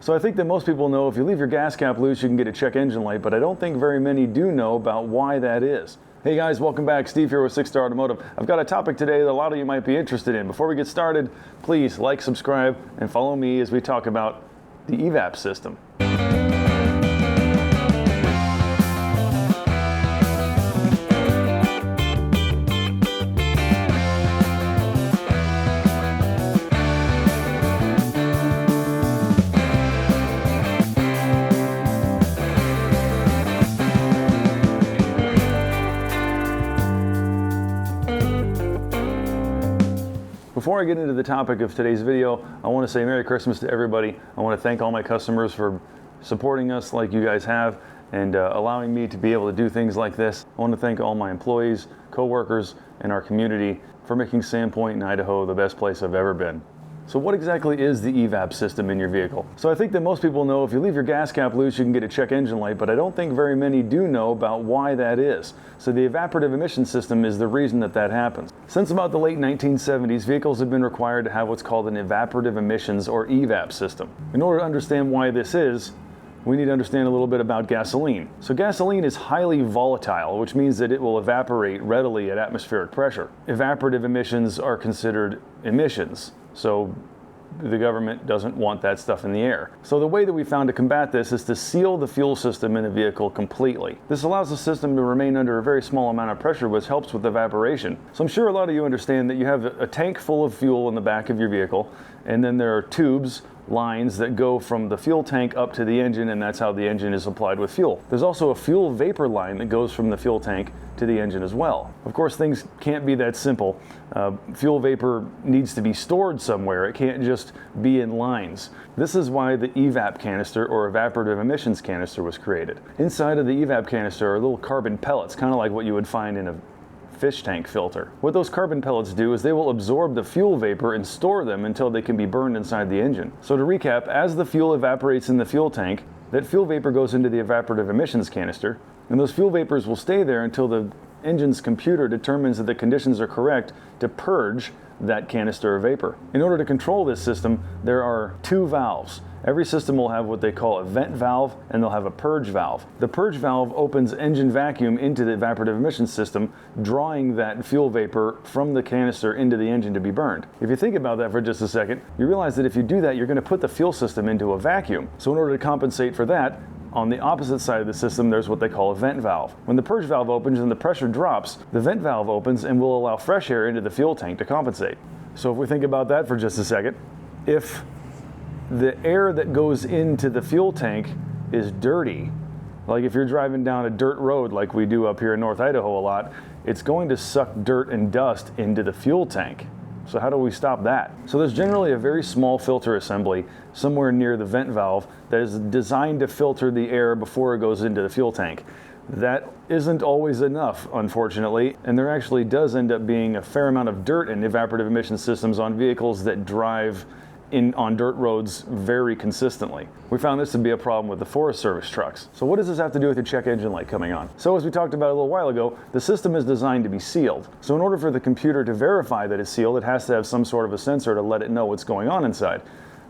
So I think that most people know if you leave your gas cap loose, you can get a check engine light, but I don't think very many do know about why that is. Hey guys, welcome back. Steve here with 6 Star Automotive. I've got a topic today that a lot of you might be interested in. Before we get started, please like, subscribe, and follow me as we talk about the EVAP system. Before I get into the topic of today's video, I want to say Merry Christmas to everybody. I want to thank all my customers for supporting us like you guys have and allowing me to be able to do things like this. I want to thank all my employees, co-workers, and our community for making Sandpoint in Idaho the best place I've ever been. So what exactly is the EVAP system in your vehicle? So I think that most people know if you leave your gas cap loose, you can get a check engine light, but I don't think very many do know about why that is. So the evaporative emissions system is the reason that that happens. Since about the late 1970s, vehicles have been required to have what's called an evaporative emissions or EVAP system. In order to understand why this is, we need to understand a little bit about gasoline. So gasoline is highly volatile, which means that it will evaporate readily at atmospheric pressure. Evaporative emissions are considered emissions. So the government doesn't want that stuff in the air. So the way that we found to combat this is to seal the fuel system in a vehicle completely. This allows the system to remain under a very small amount of pressure, which helps with evaporation. So I'm sure a lot of you understand that you have a tank full of fuel in the back of your vehicle, and then there are tubes, lines that go from the fuel tank up to the engine, and that's how the engine is supplied with fuel. There's also a fuel vapor line that goes from the fuel tank to the engine as well. Of course, things can't be that simple. Fuel vapor needs to be stored somewhere. It can't just be in lines. This is why the EVAP canister or evaporative emissions canister was created. Inside of the EVAP canister are little carbon pellets, kind of like what you would find in a fish tank filter. What those carbon pellets do is they will absorb the fuel vapor and store them until they can be burned inside the engine. So to recap, as the fuel evaporates in the fuel tank, that fuel vapor goes into the evaporative emissions canister, and those fuel vapors will stay there until the engine's computer determines that the conditions are correct to purge that canister of vapor. In order to control this system, there are two valves. Every system will have what they call a vent valve, and they'll have a purge valve. The purge valve opens engine vacuum into the evaporative emissions system, drawing that fuel vapor from the canister into the engine to be burned. If you think about that for just a second, you realize that if you do that, you're going to put the fuel system into a vacuum. So in order to compensate for that, on the opposite side of the system, there's what they call a vent valve. When the purge valve opens and the pressure drops, the vent valve opens and will allow fresh air into the fuel tank to compensate. So if we think about that for just a second, if the air that goes into the fuel tank is dirty, like if you're driving down a dirt road like we do up here in North Idaho a lot, it's going to suck dirt and dust into the fuel tank. So how do we stop that? So there's generally a very small filter assembly somewhere near the vent valve that is designed to filter the air before it goes into the fuel tank. That isn't always enough, unfortunately, and there actually does end up being a fair amount of dirt in evaporative emission systems on vehicles that drive on dirt roads very consistently. We found this to be a problem with the Forest Service trucks. So what does this have to do with the check engine light coming on? So as we talked about a little while ago, the system is designed to be sealed. So in order for the computer to verify that it's sealed, it has to have some sort of a sensor to let it know what's going on inside.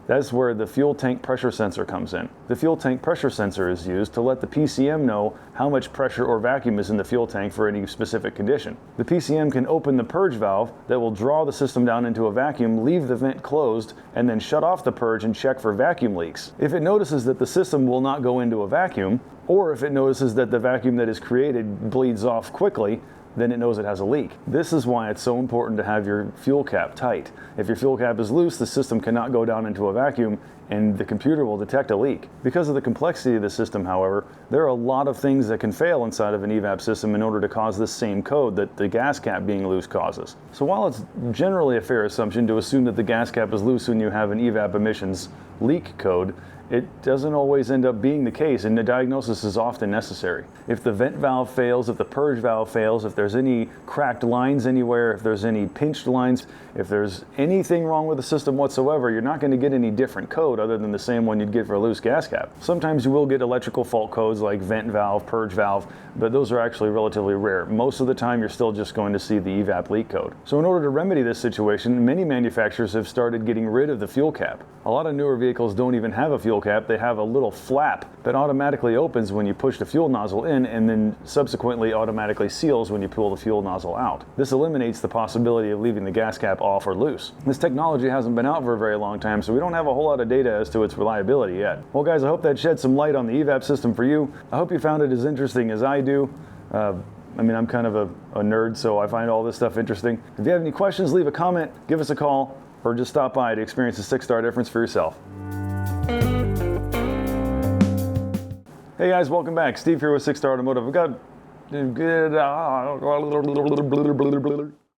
That's where the fuel tank pressure sensor comes in. The fuel tank pressure sensor is used to let the PCM know how much pressure or vacuum is in the fuel tank for any specific condition. The PCM can open the purge valve that will draw the system down into a vacuum, leave the vent closed, and then shut off the purge and check for vacuum leaks. If it notices that the system will not go into a vacuum, or if it notices that the vacuum that is created bleeds off quickly, then it knows it has a leak. This is why it's so important to have your fuel cap tight. If your fuel cap is loose, the system cannot go down into a vacuum and the computer will detect a leak. Because of the complexity of the system, however, there are a lot of things that can fail inside of an EVAP system in order to cause this same code that the gas cap being loose causes. So while it's generally a fair assumption to assume that the gas cap is loose when you have an EVAP emissions leak code, it doesn't always end up being the case, and the diagnosis is often necessary. If the vent valve fails, if the purge valve fails, if there's any cracked lines anywhere, if there's any pinched lines, if there's anything wrong with the system whatsoever, you're not going to get any different code code other than the same one you'd get for a loose gas cap. Sometimes you will get electrical fault codes like vent valve, purge valve, but those are actually relatively rare. Most of the time you're still just going to see the EVAP leak code. So in order to remedy this situation, many manufacturers have started getting rid of the fuel cap. A lot of newer vehicles don't even have a fuel cap. They have a little flap that automatically opens when you push the fuel nozzle in and then subsequently automatically seals when you pull the fuel nozzle out. This eliminates the possibility of leaving the gas cap off or loose. This technology hasn't been out for a very long time, so we don't have a whole lot of data as to its reliability yet. Well guys, I hope that shed some light on the EVAP system for you. I hope you found it as interesting as I do. I mean, I'm kind of a nerd, so I find all this stuff interesting. If you have any questions, leave a comment, give us a call, or just stop by to experience the 6-star difference for yourself. Hey guys, welcome back. Steve here with 6-Star Automotive. I've got